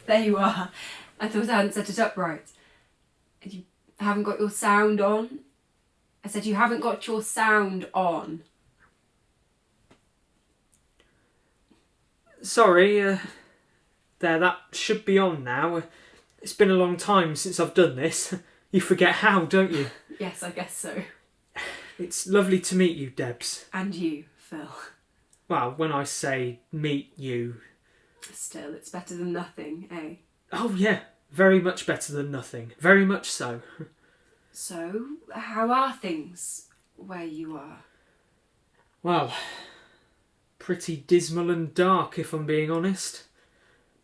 There you are. I thought I hadn't set it up right. You haven't got your sound on? I said you haven't got your sound on. Sorry, there, that should be on now. It's been a long time since I've done this. You forget how, don't you? Yes, I guess so. It's lovely to meet you, Debs. And you, Phil. Well, when I say meet you... Still, it's better than nothing, eh? Oh, yeah. Very much better than nothing. Very much so. So, how are things where you are? Well, pretty dismal and dark, if I'm being honest.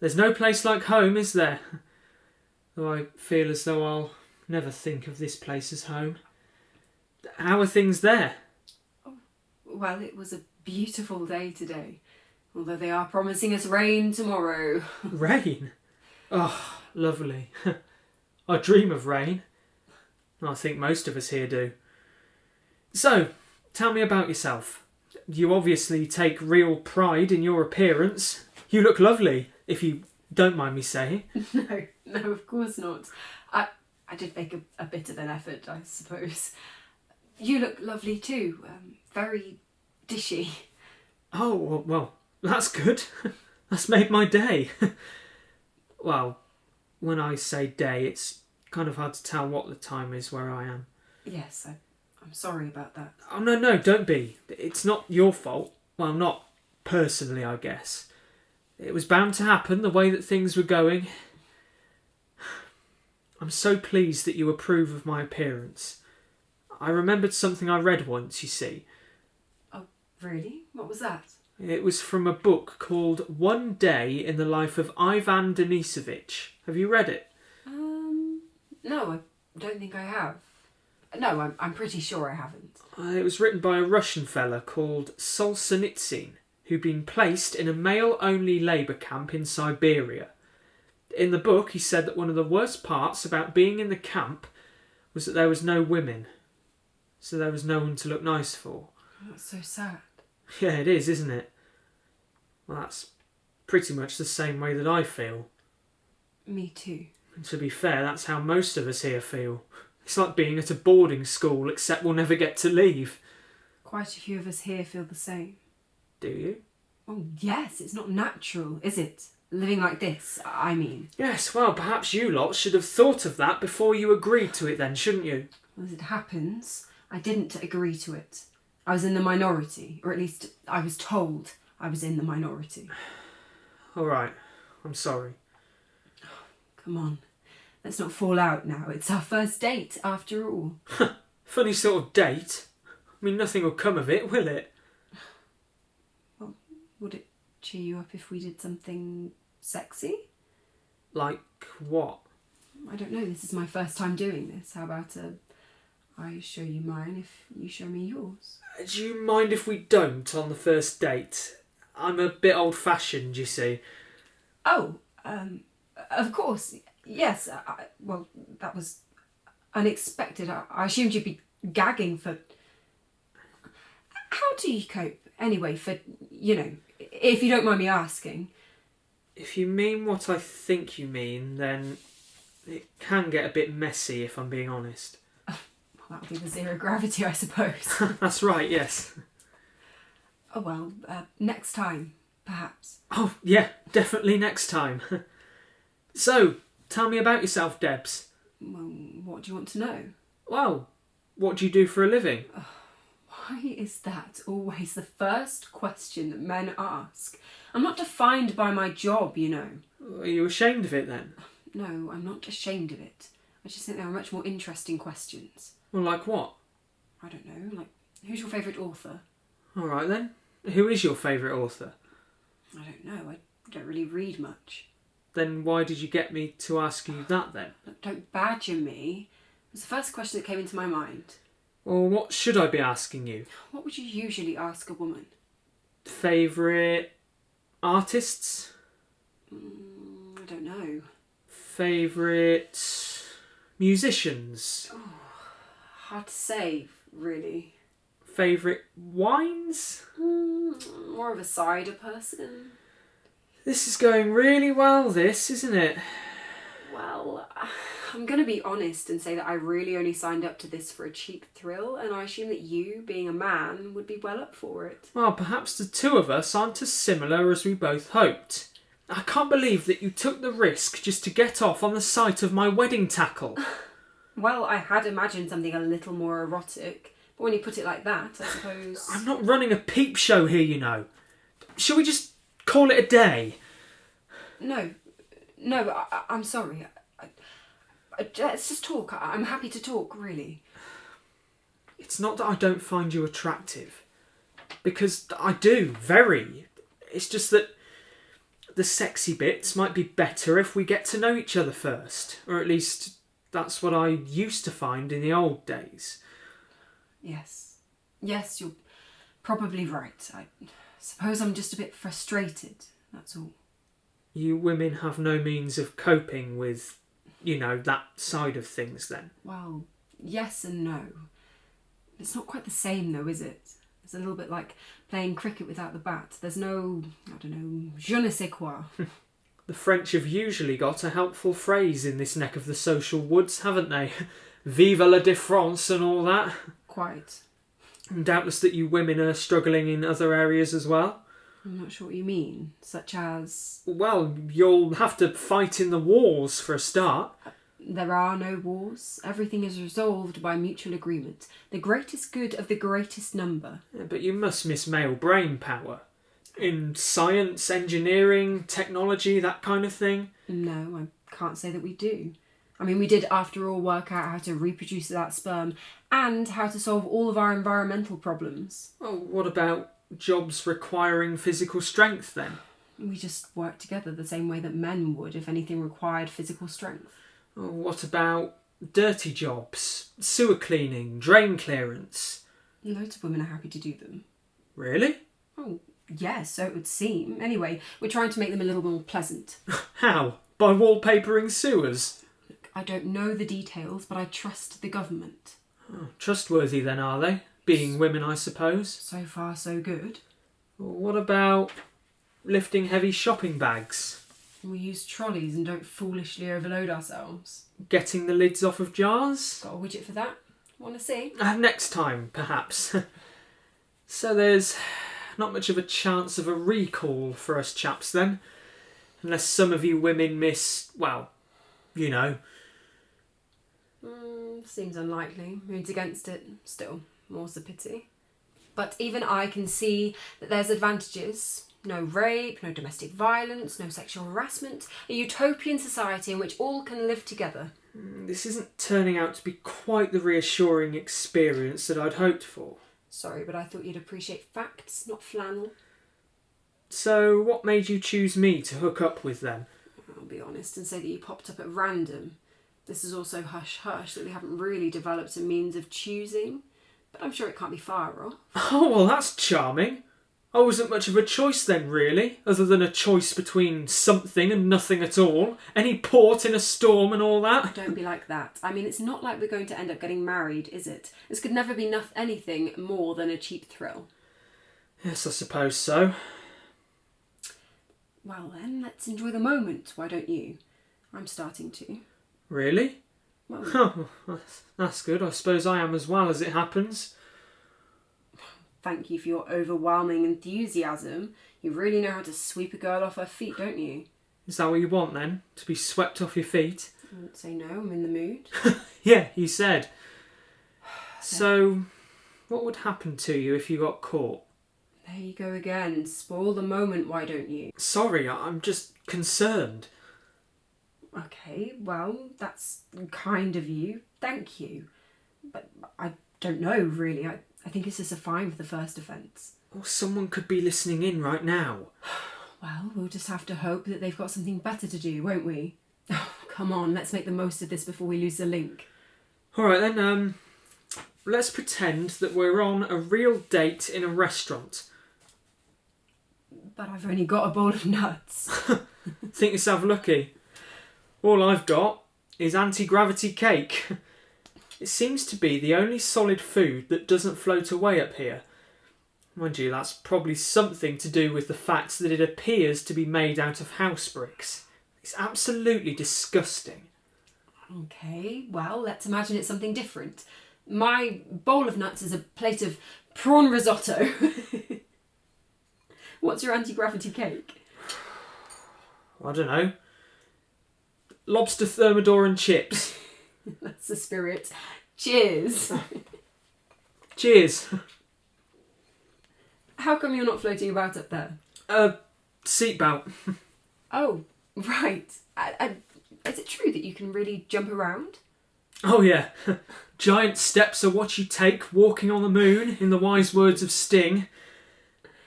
There's no place like home, is there? Though I feel as though I'll never think of this place as home. How are things there? Oh, well, it was a beautiful day today. Although they are promising us rain tomorrow. Rain? Oh, lovely. I dream of rain. I think most of us here do. So, tell me about yourself. You obviously take real pride in your appearance. You look lovely, if you don't mind me saying. No, of course not. I did make a bit of an effort, I suppose. You look lovely too. Very dishy. Oh, well, that's good. That's made my day. Well, when I say day, it's kind of hard to tell what the time is where I am. Yes, I'm sorry about that. Oh, no, don't be. It's not your fault. Well, not personally, I guess. It was bound to happen the way that things were going. I'm so pleased that you approve of my appearance. I remembered something I read once, you see. Oh, really? What was that? It was from a book called One Day in the Life of Ivan Denisovich. Have you read it? No, I don't think I have. No, I'm pretty sure I haven't. It was written by a Russian fella called Solzhenitsyn, who'd been placed in a male-only labour camp in Siberia. In the book, he said that one of the worst parts about being in the camp was that there was no women. So there was no one to look nice for. That's so sad. Yeah, it is, isn't it? Well, that's pretty much the same way that I feel. Me too. And to be fair, that's how most of us here feel. It's like being at a boarding school, except we'll never get to leave. Quite a few of us here feel the same. Do you? Oh, yes, it's not natural, is it? Living like this, I mean. Yes, well, perhaps you lot should have thought of that before you agreed to it then, shouldn't you? Well, as it happens, I didn't agree to it. I was in the minority, or at least I was told I was in the minority. All right, I'm sorry. Come on, let's not fall out now. It's our first date, after all. Funny sort of date. I mean, nothing will come of it, will it? Well, would it cheer you up if we did something sexy? Like what? I don't know, this is my first time doing this. How about I show you mine if you show me yours? Do you mind if we don't on the first date? I'm a bit old-fashioned, you see. Oh, of course, yes. Well, that was unexpected. I assumed you'd be gagging for... How do you cope, anyway, for, if you don't mind me asking? If you mean what I think you mean, then it can get a bit messy, if I'm being honest. Well, that would be the zero gravity, I suppose. That's right, yes. Oh, well, next time, perhaps. Oh, yeah, definitely next time. So, tell me about yourself, Debs. Well, what do you want to know? Well, what do you do for a living? Why is that always the first question that men ask? I'm not defined by my job, you know. Are you ashamed of it then? No, I'm not ashamed of it. I just think there are much more interesting questions. Well, like what? I don't know, like, who's your favourite author? All right then. Who is your favourite author? I don't know, I don't really read much. Then why did you get me to ask you that then? Look, don't badger me. It was the first question that came into my mind. Well, what should I be asking you? What would you usually ask a woman? Favourite artists? I don't know. Favourite musicians? Oh, hard to say, really. Favourite wines? More of a cider person. This is going really well, this, isn't it? Well, I'm going to be honest and say that I really only signed up to this for a cheap thrill, and I assume that you, being a man, would be well up for it. Well, perhaps the two of us aren't as similar as we both hoped. I can't believe that you took the risk just to get off on the sight of my wedding tackle. Well, I had imagined something a little more erotic, but when you put it like that, I suppose... I'm not running a peep show here, you know. Shall we just call it a day? No, I'm sorry. Let's just talk. I'm happy to talk, really. It's not that I don't find you attractive. Because I do, very. It's just that the sexy bits might be better if we get to know each other first. Or at least that's what I used to find in the old days. Yes, you're probably right. I suppose I'm just a bit frustrated, that's all. You women have no means of coping with, you know, that side of things then? Well, yes and no. It's not quite the same though, is it? It's a little bit like playing cricket without the bat. There's no, je ne sais quoi. The French have usually got a helpful phrase in this neck of the social woods, haven't they? Vive la de France and all that. Quite. And doubtless that you women are struggling in other areas as well. I'm not sure what you mean. Such as... Well, you'll have to fight in the wars for a start. There are no wars. Everything is resolved by mutual agreement. The greatest good of the greatest number. Yeah, but you must miss male brain power. In science, engineering, technology, that kind of thing. No, I can't say that we do. I mean, we did, after all, work out how to reproduce that sperm and how to solve all of our environmental problems. Well, what about jobs requiring physical strength then? We just work together the same way that men would if anything required physical strength. Well, what about dirty jobs? Sewer cleaning, drain clearance? Loads of women are happy to do them. Really? Oh, yes, so it would seem. Anyway, we're trying to make them a little more pleasant. How? By wallpapering sewers? Look, I don't know the details, but I trust the government. Oh, trustworthy then, are they? Being women, I suppose. So far, so good. Well, what about lifting heavy shopping bags? We use trolleys and don't foolishly overload ourselves. Getting the lids off of jars? Got a widget for that? Want to see? Next time, perhaps. So there's not much of a chance of a recall for us chaps then. Unless some of you women miss, well, you know. Seems unlikely. Moods against it. Still, more's the pity. But even I can see that there's advantages. No rape, no domestic violence, no sexual harassment. A utopian society in which all can live together. This isn't turning out to be quite the reassuring experience that I'd hoped for. Sorry, but I thought you'd appreciate facts, not flannel. So, what made you choose me to hook up with then? I'll be honest and say that you popped up at random. This is also hush-hush that we haven't really developed a means of choosing, but I'm sure it can't be far off. Oh, well, that's charming. I wasn't much of a choice then, really, other than a choice between something and nothing at all. Any port in a storm and all that. Don't be like that. I mean, it's not like we're going to end up getting married, is it? This could never be anything more than a cheap thrill. Yes, I suppose so. Well then, let's enjoy the moment, why don't you? I'm starting to. Really? Well, Oh, that's good. I suppose I am as well, as it happens. thank you for your overwhelming enthusiasm. You really know how to sweep a girl off her feet, don't you? Is that what you want then? To be swept off your feet? I wouldn't say no, I'm in the mood. Yeah, you said. So, what would happen to you if you got caught? There you go again. Spoil the moment, why don't you? Sorry, I'm just concerned. Okay, well, that's kind of you. Thank you. But I don't know, really. I think it's just a fine for the first offence. Or someone could be listening in right now. Well, we'll just have to hope that they've got something better to do, won't we? Oh, come on, let's make the most of this before we lose the link. Alright then, let's pretend that we're on a real date in a restaurant. But I've only got a bowl of nuts. Think yourself lucky. All I've got is anti-gravity cake. It seems to be the only solid food that doesn't float away up here. Mind you, that's probably something to do with the fact that it appears to be made out of house bricks. It's absolutely disgusting. Okay, well, let's imagine it's something different. My bowl of nuts is a plate of prawn risotto. What's your anti-gravity cake? I don't know. Lobster thermidor and chips. That's the spirit. Cheers. Cheers. How come you're not floating about up there? Seatbelt. Oh, right. Is it true that you can really jump around? Oh yeah. Giant steps are what you take walking on the moon, in the wise words of Sting.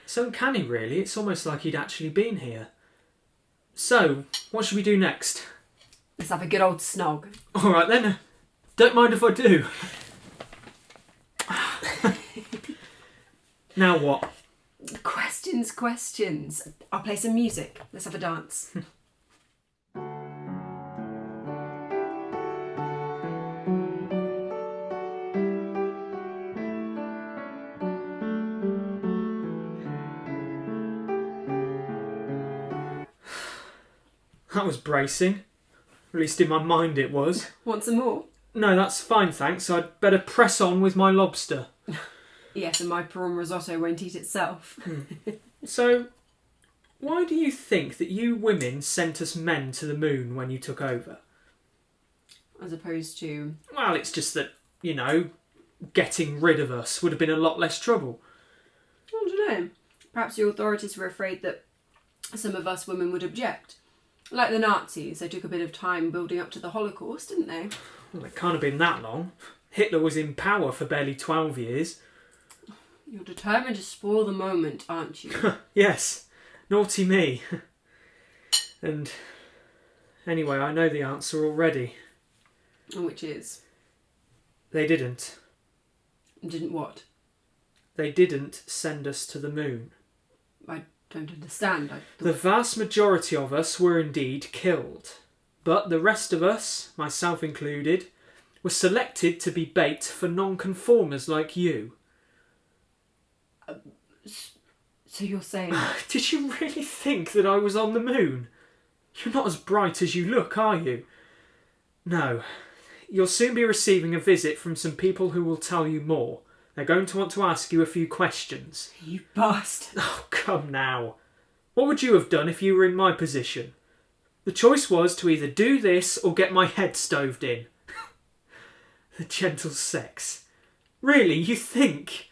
It's uncanny, really. It's almost like he'd actually been here. So, what should we do next? Let's have a good old snog. All right then. Don't mind if I do. Now what? Questions. I'll play some music. Let's have a dance. That was bracing. At least in my mind it was. Want some more? No, that's fine, thanks. I'd better press on with my lobster. Yes, and my prawn risotto won't eat itself. So, why do you think that you women sent us men to the moon when you took over? As opposed to... Well, it's just that, you know, getting rid of us would have been a lot less trouble. I don't know. Perhaps your authorities were afraid that some of us women would object. Like the Nazis, they took a bit of time building up to the Holocaust, didn't they? Well, it can't have been that long. Hitler was in power for barely 12 years. You're determined to spoil the moment, aren't you? Yes. Naughty me. And anyway, I know the answer already. Which is? They didn't. Didn't what? They didn't send us to the moon. I don't understand. The vast majority of us were indeed killed. But the rest of us, myself included, were selected to be bait for non-conformers like you. So you're saying... Did you really think that I was on the moon? You're not as bright as you look, are you? No. You'll soon be receiving a visit from some people who will tell you more. They're going to want to ask you a few questions. You bastard. Oh, come now. What would you have done if you were in my position? The choice was to either do this or get my head stoved in. The gentle sex. Really, you think...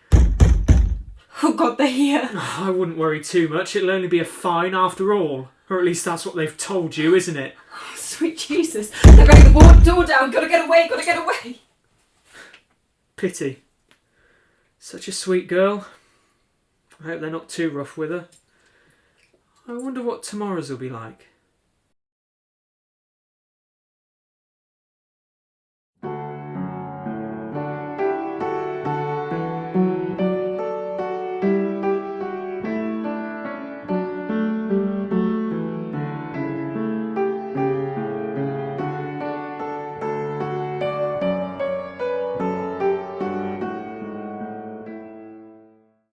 Oh God, they're here. Oh, I wouldn't worry too much. It'll only be a fine after all. Or at least that's what they've told you, isn't it? Oh, sweet Jesus. They're bringing the door down. Gotta get away, gotta get away. Pity. Such a sweet girl. I hope they're not too rough with her. I wonder what tomorrow's will be like.